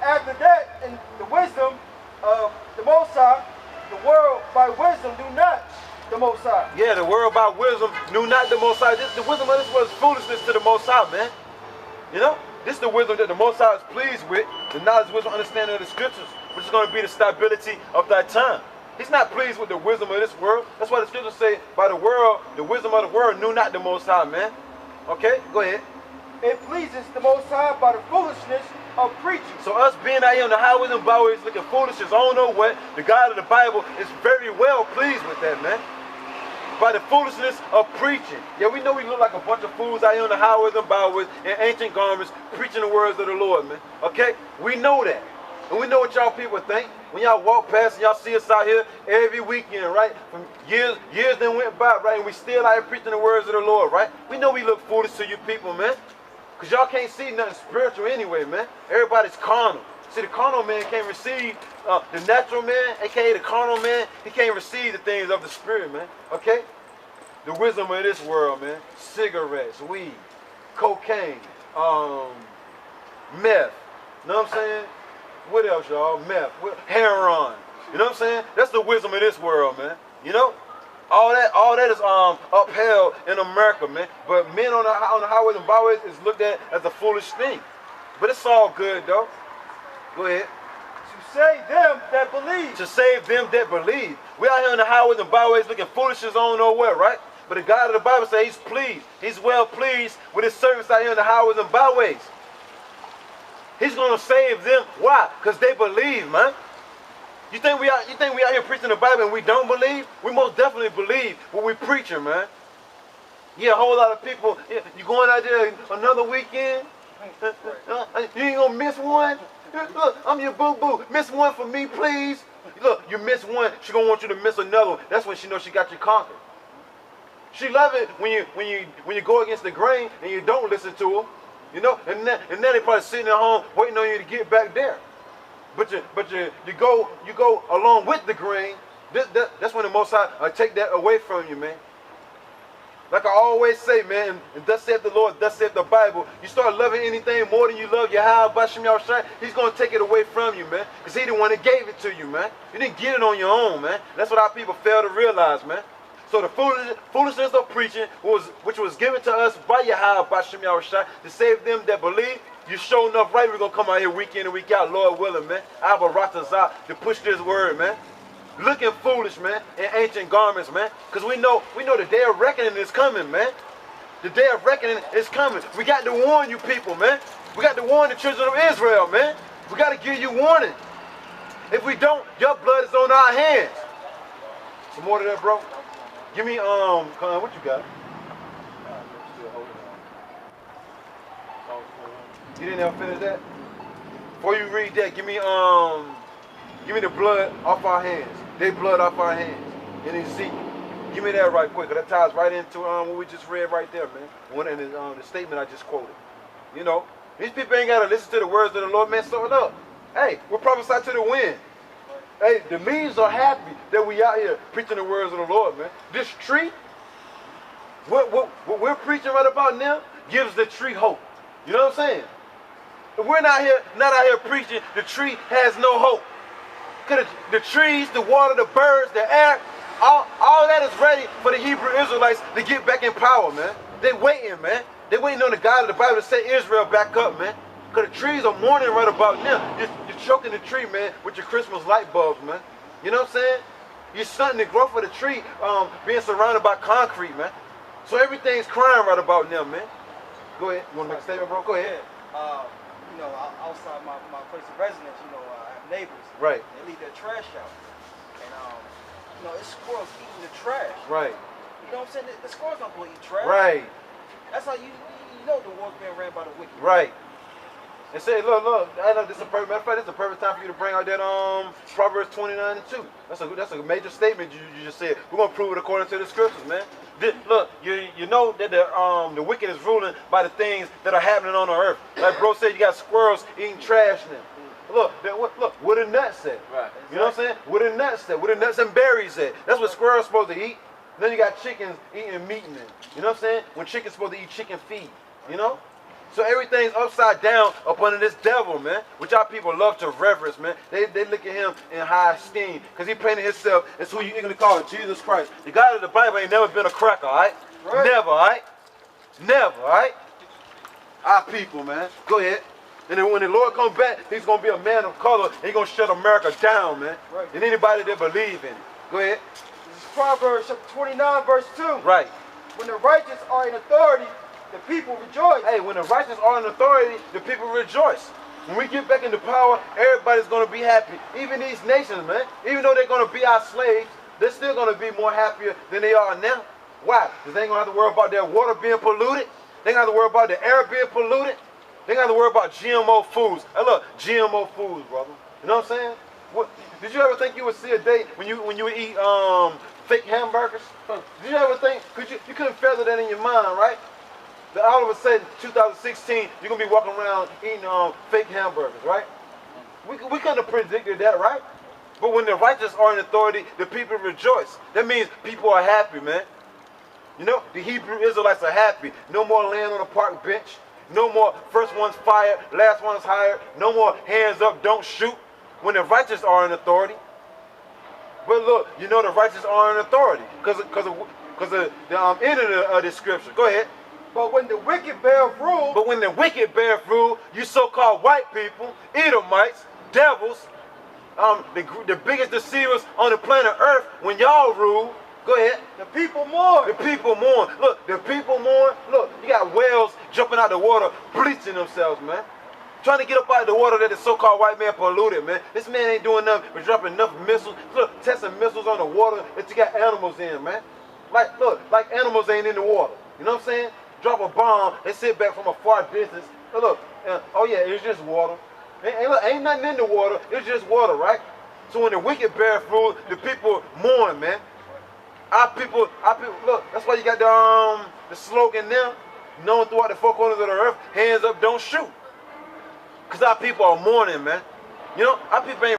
after that, in the wisdom of the Most High, the world by wisdom do not the Most High. Yeah, the world by wisdom knew not the Most High. The wisdom of this world is foolishness to the Most High, man. You know? This is the wisdom that the Most High is pleased with, the knowledge, wisdom, understanding of the scriptures, which is going to be the stability of that time. He's not pleased with the wisdom of this world. That's why the scriptures say, by the world, the wisdom of the world knew not the Most High, man. Okay, go ahead. It pleases the Most High by the foolishness of preaching. So us being out here on the highways and byways looking foolish as I don't know what, the God of the Bible is very well pleased with that, man. By the foolishness of preaching. Yeah, we know we look like a bunch of fools out here on the highways and byways in ancient garments preaching the words of the Lord, man. Okay? We know that. And we know what y'all people think. When y'all walk past and y'all see us out here every weekend, right? From years then went by, right? And we still out here preaching the words of the Lord, right? We know we look foolish to you people, man. Because y'all can't see nothing spiritual anyway, man. Everybody's carnal. See, the carnal man can't receive the natural man, aka the carnal man. He can't receive the things of the spirit, man. Okay? The wisdom of this world, man. Cigarettes, weed, cocaine, meth. You know what I'm saying? What else, y'all? Meth, heroin. You know what I'm saying? That's the wisdom of this world, man. You know? All that is upheld in America, man. But men on the highways and byways is looked at as a foolish thing. But it's all good, though. Go ahead. To save them that believe. To save them that believe. We out here on the highways and byways looking foolish as on nowhere, right? But the God of the Bible says he's pleased. He's well pleased with his servants out here on the highways and byways. He's going to save them. Why? Because they believe, man. You think we out here preaching the Bible and we don't believe? We most definitely believe what we preaching, man. Yeah, a whole lot of people, you going out there another weekend? You ain't going to miss one? Look, I'm your boo-boo. Miss one for me, please. Look, you miss one, she going to want you to miss another one. That's when she knows she got you conquered. She love it when you go against the grain and you don't listen to her. You know, and then they probably sitting at home waiting on you to get back there. But you go along with the grain. That's when the Most High take that away from you, man. Like I always say, man, and thus saith the Lord, thus saith the Bible. You start loving anything more than you love Yahweh Bashim Yahushai, he's going to take it away from you, man. Because he the one that gave it to you, man. You didn't get it on your own, man. That's what our people fail to realize, man. So the foolishness of preaching, which was given to us by Yahweh Bashim Yahushai to save them that believe, you sure enough right we're going to come out here week in and week out, Lord willing, man. Abba Ratazah to push this word, man. Looking foolish, man, in ancient garments, man. Because we know the day of reckoning is coming, man. The day of reckoning is coming. We got to warn you people, man. We got to warn the children of Israel, man. We got to give you warning. If we don't, your blood is on our hands. Some more to that, bro? Give me, what you got? You didn't ever finish that? Before you read that, give me the blood off our hands. They blood off our hands. In Ezekiel. Give me that right quick, because that ties right into what we just read right there, man. In the statement I just quoted. You know, these people ain't got to listen to the words of the Lord, man. So up. Hey, we're prophesying to the wind. Hey, the leaves are happy that we out here preaching the words of the Lord, man. This tree, what we're preaching right about now, gives the tree hope. You know what I'm saying? If we're not out here preaching, the tree has no hope. Because the trees, the water, the birds, the air, all that is ready for the Hebrew Israelites to get back in power, man. They waiting, man. They waiting on the God of the Bible to set Israel back up, man. Because the trees are mourning right about now. You're choking the tree, man, with your Christmas light bulbs, man. You know what I'm saying? You're stunting the growth of the tree being surrounded by concrete, man. So everything's crying right about now, man. Go ahead. You want to make a statement, bro? Go ahead. You know, outside my place of residence, you know, I have neighbors. Right. They leave their trash out. And, you know, it's squirrels eating the trash. Right. You know what I'm saying? The squirrels don't go eat trash. Right. That's how you know the war's being ran by the wicked. Right. And say, look, I know this is a perfect, matter of fact, this is a perfect time for you to bring out that Proverbs 29:2. That's a major statement you just said. We're gonna prove it according to the scriptures, man. Look, you know that the wicked is ruling by the things that are happening on the earth. Like bro said, you got squirrels eating trash now. Look, where the nuts at? Right. You know what I'm saying? Where the nuts at? Where the nuts and berries at? That's what squirrels supposed to eat. Then you got chickens eating meat in it. You know what I'm saying? When chickens supposed to eat chicken feed. You know? So everything's upside down up under this devil, man, which our people love to reverence, man. They look at him in high esteem because he painted himself as who you going to call Jesus Christ. The God of the Bible ain't never been a cracker, all right? Never, all right? Never, all right? Our people, man. Go ahead. And then when the Lord comes back, he's going to be a man of color, and he's going to shut America down, man. Right. And anybody that believe in it. Go ahead. This is Proverbs chapter 29, verse 2. Right. When the righteous are in authority, the people rejoice. Hey, when the righteous are in authority, the people rejoice. When we get back into power, everybody's going to be happy. Even these nations, man, even though they're going to be our slaves, they're still going to be more happier than they are now. Why? Because they ain't going to have to worry about their water being polluted. They ain't going to have to worry about the air being polluted. They ain't going to have to worry about GMO foods. Hey, look, GMO foods, brother. You know what I'm saying? What, did you ever think you would see a day when you would eat fake hamburgers? Did you ever think, you couldn't feather that in your mind, right? That all of a sudden, 2016, you're going to be walking around eating fake hamburgers, right? We couldn't have predicted that, right? But when the righteous are in authority, the people rejoice. That means people are happy, man. You know, the Hebrew Israelites are happy. No more laying on a park bench. No more first one's fired, last one's hired. No more hands up, don't shoot. When the righteous are in authority. But look, you know the righteous are in authority because of the end of this scripture. Go ahead. But when the wicked bear rule, But when the wicked bear rule, you so-called white people, Edomites, devils, the biggest deceivers on the planet Earth, when y'all rule, go ahead. the people mourn. The people mourn. Look, the people mourn. Look, you got whales jumping out the water, bleaching themselves, man. Trying to get up out of the water that the so-called white man polluted, man. This man ain't doing nothing but dropping enough missiles. Look, testing missiles on the water that you got animals in, man. Like animals ain't in the water. You know what I'm saying? Drop a bomb and sit back from a far distance. Look, oh yeah, it's just water. Ain't nothing in the water. It's just water, right? So when the wicked bear fruit, the people mourn, man. Our people, look, that's why you got the slogan now, known throughout the four corners of the earth, hands up, don't shoot. Because our people are mourning, man. You know, our people ain't